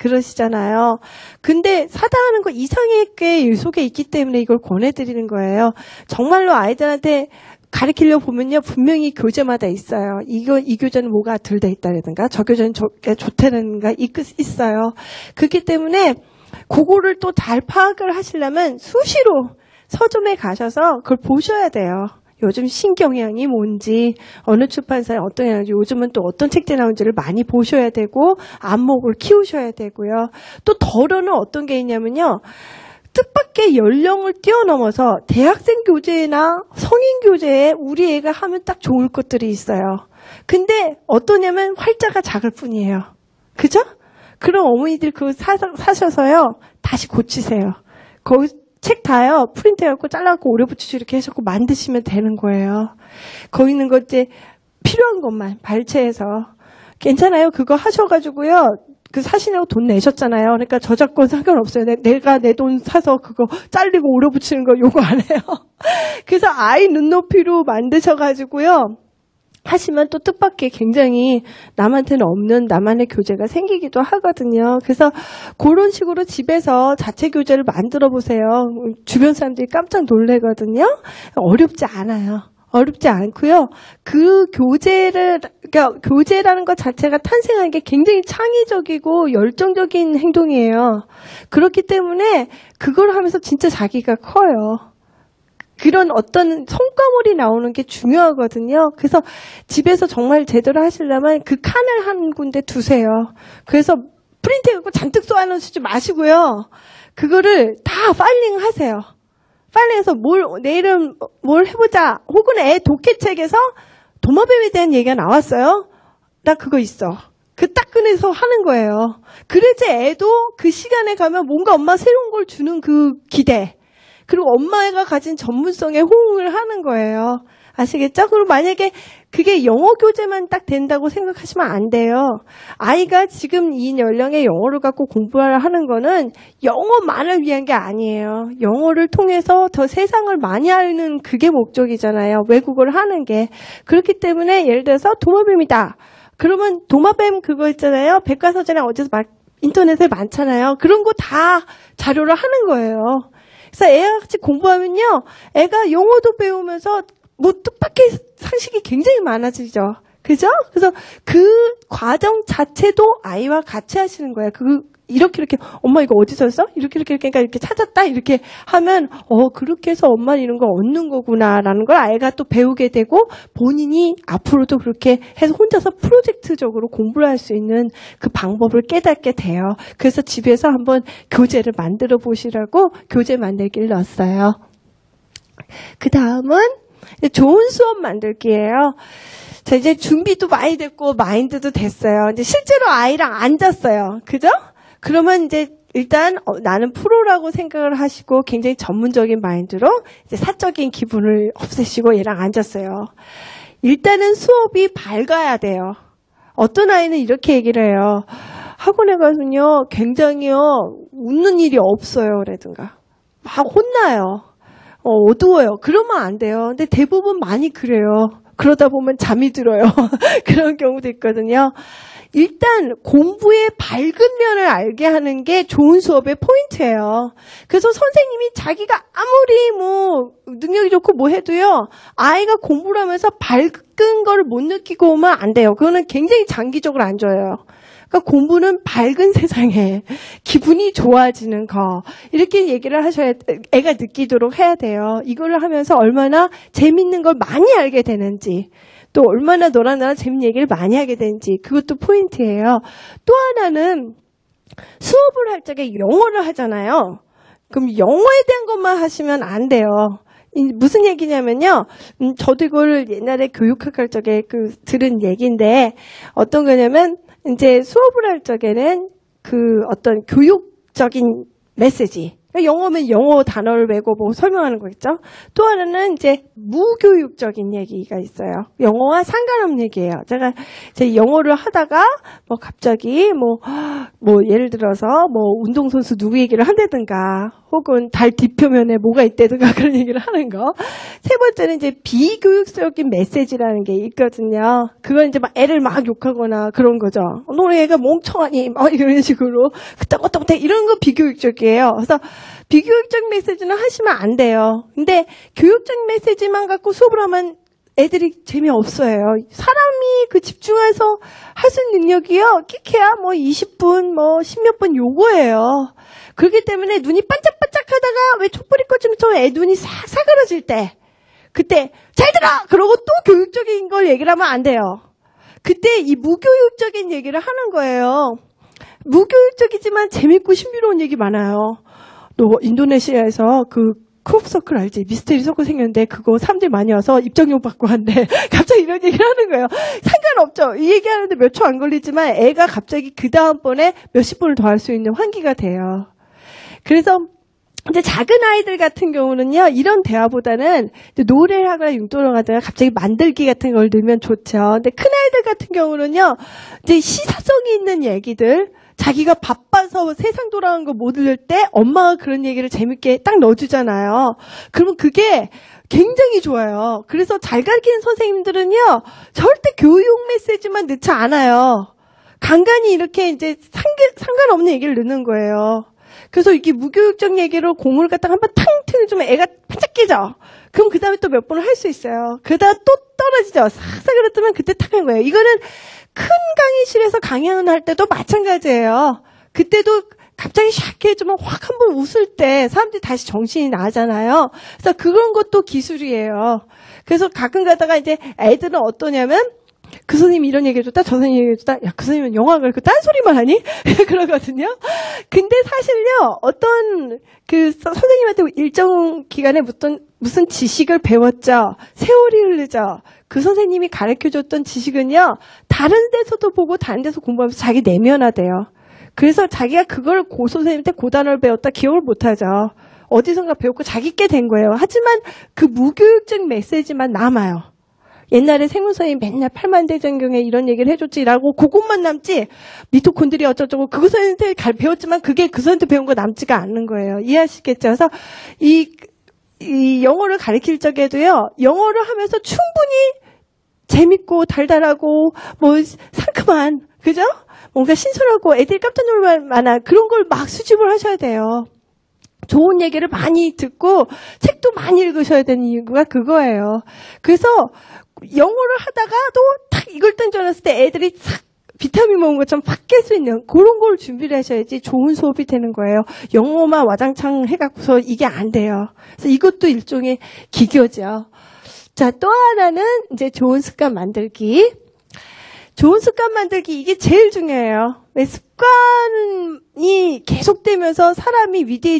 그러시잖아요. 근데 사당하는 거 이상의 꽤 속에 있기 때문에 이걸 권해드리는 거예요. 정말로 아이들한테 가르치려 보면요, 분명히 교재마다 있어요. 이 교재는 뭐가 덜 돼 있다라든가, 저 교재는 저게 좋다라든가 있어요. 그렇기 때문에 그거를 또 잘 파악을 하시려면 수시로 서점에 가셔서 그걸 보셔야 돼요. 요즘 신경향이 뭔지, 어느 출판사에 어떤 향인지, 요즘은 또 어떤 책들이 나오는지를 많이 보셔야 되고, 안목을 키우셔야 되고요. 또 덜어는 어떤 게 있냐면요, 뜻밖의 연령을 뛰어넘어서 대학생 교재나 성인 교재에 우리 애가 하면 딱 좋을 것들이 있어요. 근데 어떠냐면 활자가 작을 뿐이에요. 그죠? 그럼 어머니들 그거 사셔서요, 다시 고치세요. 거기 책 다요, 프린트해갖고 잘라갖고 오래 붙이고 이렇게 해서 만드시면 되는 거예요. 거기 있는 거 이제 필요한 것만 발췌해서. 괜찮아요. 그거 하셔가지고요, 그 사시냐고 돈 내셨잖아요. 그러니까 저작권 상관없어요. 내가 내 돈 사서 그거 잘리고 오래 붙이는 거 요거 안 해요. 그래서 아이 눈높이로 만드셔가지고요, 하시면 또 뜻밖의 굉장히 남한테는 없는 나만의 교재가 생기기도 하거든요. 그래서 그런 식으로 집에서 자체 교재를 만들어 보세요. 주변 사람들이 깜짝 놀래거든요. 어렵지 않아요. 어렵지 않고요. 그 그러니까 교재라는 것 자체가 탄생한 게 굉장히 창의적이고 열정적인 행동이에요. 그렇기 때문에 그걸 하면서 진짜 자기가 커요. 그런 어떤 성과물이 나오는 게 중요하거든요. 그래서 집에서 정말 제대로 하시려면 그 칸을 한 군데 두세요. 그래서 프린트해갖고 잔뜩 쏘아놓으시지 마시고요. 그거를 다 파일링 하세요. 파일링해서 내일은 뭘 해보자. 혹은 애 독해책에서 도마뱀에 대한 얘기가 나왔어요. 나 그거 있어. 그 딱 꺼내서 하는 거예요. 그래서 애도 그 시간에 가면 뭔가 엄마 새로운 걸 주는 그 기대. 그리고 엄마가 가진 전문성에 호응을 하는 거예요. 아시겠죠? 그리고 만약에 그게 영어 교재만 딱 된다고 생각하시면 안 돼요. 아이가 지금 이 연령에 영어를 갖고 공부를 하는 거는 영어만을 위한 게 아니에요. 영어를 통해서 더 세상을 많이 아는 그게 목적이잖아요. 외국어를 하는 게. 그렇기 때문에 예를 들어서 도마뱀이다. 그러면 도마뱀 그거 있잖아요. 백과사전에 어디서 인터넷에 많잖아요. 그런 거 다 자료를 하는 거예요. 그래서 애가 같이 공부하면요, 애가 영어도 배우면서 뭐 뜻밖의 상식이 굉장히 많아지죠. 그죠? 그래서 그 과정 자체도 아이와 같이 하시는 거예요. 이렇게 엄마 이거 어디서 써? 이렇게 그러니까 이렇게 찾았다 이렇게 하면 그렇게 해서 엄마는 이런 거 얻는 거구나라는 걸 아이가 또 배우게 되고 본인이 앞으로도 그렇게 해서 혼자서 프로젝트적으로 공부를 할 수 있는 그 방법을 깨닫게 돼요. 그래서 집에서 한번 교재를 만들어 보시라고 교재 만들기를 넣었어요. 그 다음은 좋은 수업 만들기예요. 자, 이제 준비도 많이 됐고 마인드도 됐어요. 이제 실제로 아이랑 앉았어요. 그죠? 그러면 이제 일단 나는 프로라고 생각을 하시고 굉장히 전문적인 마인드로 이제 사적인 기분을 없애시고 얘랑 앉았어요. 일단은 수업이 밝아야 돼요. 어떤 아이는 이렇게 얘기를 해요. 학원에 가서는요, 굉장히요, 웃는 일이 없어요. 라든가. 막 혼나요. 어두워요. 그러면 안 돼요. 근데 대부분 많이 그래요. 그러다 보면 잠이 들어요. 그런 경우도 있거든요. 일단 공부의 밝은 면을 알게 하는 게 좋은 수업의 포인트예요. 그래서 선생님이 자기가 아무리 뭐 능력이 좋고 뭐 해도요, 아이가 공부를 하면서 밝은 거를 못 느끼고 오면 안 돼요. 그거는 굉장히 장기적으로 안 좋아요. 그러니까 공부는 밝은 세상에 기분이 좋아지는 거, 이렇게 얘기를 하셔야, 애가 느끼도록 해야 돼요. 이거를 하면서 얼마나 재밌는 걸 많이 알게 되는지, 또 얼마나 너랑 나랑 재밌는 얘기를 많이 하게 되는지, 그것도 포인트예요. 또 하나는 수업을 할 적에 영어를 하잖아요. 그럼 영어에 대한 것만 하시면 안 돼요. 무슨 얘기냐면요. 저도 이걸 옛날에 교육학 할 적에 들은 얘기인데, 어떤 거냐면 이제 수업을 할 적에는 그 어떤 교육적인 메시지, 영어면 영어 단어를 외고 뭐 설명하는 거겠죠. 또 하나는 이제 무교육적인 얘기가 있어요. 영어와 상관없는 얘기예요. 제가 이제 영어를 하다가 뭐 갑자기 뭐 예를 들어서 뭐 운동선수 누구 얘기를 한다든가 혹은 달 뒷표면에 뭐가 있다든가 그런 얘기를 하는 거. 세 번째는 이제 비교육적인 메시지라는 게 있거든요. 그건 이제 막 애를 막 욕하거나 그런 거죠. 너네 애가 멍청하니 막 이런 식으로 그따구따구 이런 거 비교육적이에요. 그래서 비교육적 메시지는 하시면 안 돼요. 근데 교육적 메시지만 갖고 수업을 하면 애들이 재미없어요. 사람이 그 집중해서 할 수 있는 능력이요. 끼케야 뭐 20분, 뭐 10몇 분 요거예요. 그렇기 때문에 눈이 반짝반짝 하다가 왜 촛불이 꺼지면서 애 눈이 싹 사그러질 때 그때 잘 들어! 그러고 또 교육적인 걸 얘기를 하면 안 돼요. 그때 이 무교육적인 얘기를 하는 거예요. 무교육적이지만 재밌고 신비로운 얘기 많아요. 너 인도네시아에서 그 크롭서클 알지? 미스테리 서클 생겼는데 그거 사람들이 많이 와서 입장료 받고 한대. 갑자기 이런 얘기를 하는 거예요. 상관없죠. 이 얘기하는데 몇 초 안 걸리지만 애가 갑자기 그 다음번에 몇십 분을 더 할 수 있는 환기가 돼요. 그래서 이제 작은 아이들 같은 경우는요, 이런 대화보다는 노래를 하거나 융도를 하다가 갑자기 만들기 같은 걸 넣으면 좋죠. 근데 큰 아이들 같은 경우는요, 이제 시사성이 있는 얘기들, 자기가 바빠서 세상 돌아가는 거 못 들을 때 엄마가 그런 얘기를 재밌게 딱 넣어주잖아요. 그러면 그게 굉장히 좋아요. 그래서 잘 가르치는 선생님들은요, 절대 교육 메시지만 넣지 않아요. 간간히 이렇게 이제 상관없는 얘기를 넣는 거예요. 그래서 이게 무교육적 얘기로 공을 갖다가 한번 탕 튀어주면 애가 반짝 깨져. 그럼 그 다음에 또 몇 번을 할 수 있어요. 그러다가 또 떨어지죠. 싹싹 그랬더면 그때 탁 한 거예요. 이거는 큰 강의실에서 강연을 할 때도 마찬가지예요. 그때도 갑자기 샥 해주면 확 한번 웃을 때 사람들이 다시 정신이 나잖아요. 그래서 그런 것도 기술이에요. 그래서 가끔 가다가 이제 애들은 어떠냐면 그 선생님이 이런 얘기 해줬다, 저 선생님이 얘기 해줬다, 야, 그 선생님은 영화 그렇게 딴소리만 하니? 그러거든요. 근데 사실요, 어떤 그 선생님한테 일정 기간에 무슨 지식을 배웠죠. 세월이 흐르죠. 그 선생님이 가르쳐줬던 지식은요, 다른 데서도 보고 다른 데서 공부하면서 자기 내면화돼요. 그래서 자기가 그걸 고 선생님한테 고 단어를 배웠다 기억을 못하죠. 어디선가 배웠고 자기께 된 거예요. 하지만 그 무교육적 메시지만 남아요. 옛날에 생물선생님 맨날 팔만대장경에 이런 얘기를 해줬지라고 그것만 남지 미토콘드리아 어쩌고 그거 선생님한테 배웠지만 그게 그 선생님한테 배운 거 남지가 않는 거예요. 이해하시겠죠? 그래서 이 영어를 가르칠 적에도요. 영어를 하면서 충분히 재밌고 달달하고 뭐 상큼한 그죠? 뭔가 신선하고 애들이 깜짝 놀랄 만한 그런 걸 막 수집을 하셔야 돼요. 좋은 얘기를 많이 듣고 책도 많이 읽으셔야 되는 이유가 그거예요. 그래서 영어를 하다가도 탁 이걸 던져놨을 때 애들이 싹 비타민 먹은 것처럼 팍 깰 수 있는 그런 걸 준비를 하셔야지 좋은 수업이 되는 거예요. 영어만 와장창 해갖고서 이게 안 돼요. 그래서 이것도 일종의 기교죠. 자, 또 하나는 이제 좋은 습관 만들기. 좋은 습관 만들기 이게 제일 중요해요. 왜 습관이 계속되면서 사람이 위대해지죠.